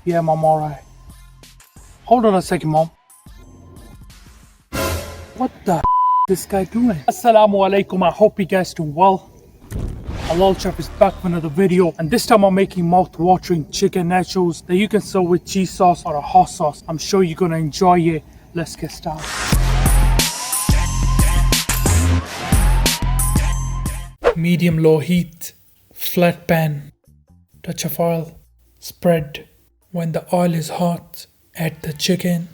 Yeah, Mom, alright. Hold on a second, Mom. What the this guy doing? Assalamu alaikum, I hope you guys doing well. Halal Chef is back with another video, and this time I'm making mouth-watering chicken nachos that you can serve with cheese sauce or a hot sauce. I'm sure you're gonna enjoy it. Let's get started. Medium-low heat, flat pan, touch of oil, spread. When the oil is hot, add the chicken.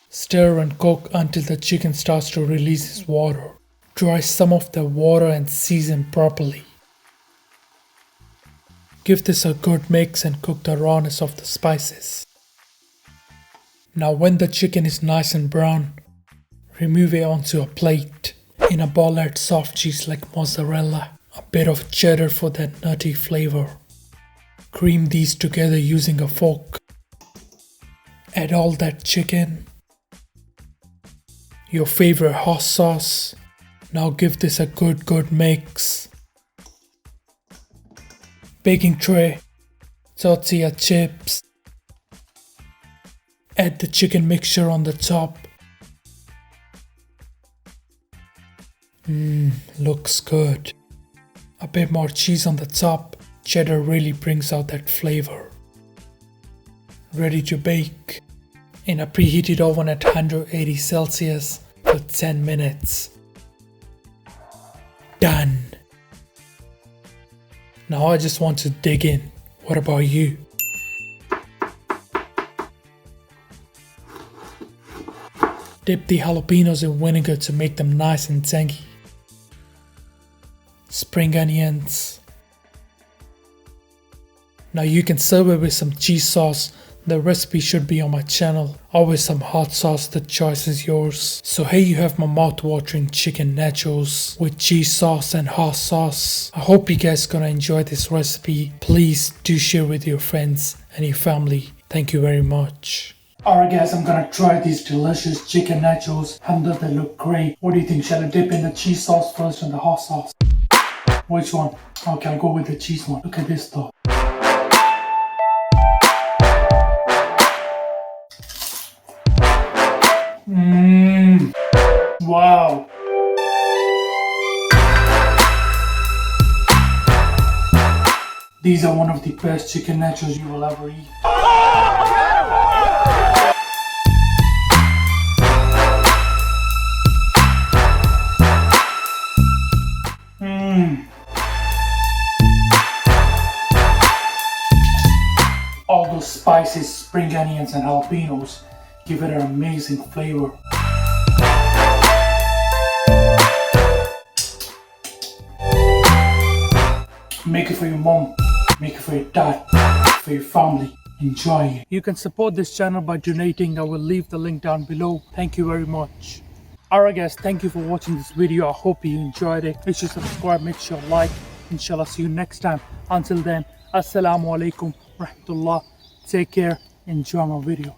Stir and cook until the chicken starts to release its water. Dry some of the water and season properly. Give this a good mix and cook the rawness of the spices. Now when the chicken is nice and brown, remove it onto a plate. In a bowl add soft cheese like mozzarella, a bit of cheddar for that nutty flavor. Cream these together using a fork. Add all that chicken. Your favorite hot sauce. Now give this a good mix. Baking tray. Tortilla chips. Add the chicken mixture on the top. Looks good. A bit more cheese on the top. Cheddar really brings out that flavor. Ready to bake in a preheated oven at 180 Celsius for 10 minutes. Done. Now I just want to dig in. What about you? Dip the jalapenos in vinegar to make them nice and tangy. Spring onions. Now you can serve it with some cheese sauce. The recipe should be on my channel, or with some hot sauce. The choice is yours. So here you have my mouth-watering chicken nachos with cheese sauce and hot sauce. I hope you guys gonna enjoy this recipe. Please do share with your friends and your family. Thank you very much. Alright guys, I'm gonna try these delicious chicken nachos. Alhamdulillah, they look great. What do you think? Shall I dip in the cheese sauce first and the hot sauce? Which one? Okay, I'll go with the cheese one. Look at this though. Wow. These are one of the best chicken nachos you will ever eat. All those spices, spring onions and jalapenos give it an amazing flavor. Make it for your mom, make it for your dad, for your family. Enjoy it. You can support this channel by donating. I will leave the link down below. Thank you very much. Alright guys, thank you for watching this video. I hope you enjoyed it. Make sure to subscribe, make sure to like. Inshallah, see you next time. Until then, Assalamu alaikum rahmatullah. Take care. Enjoy my video.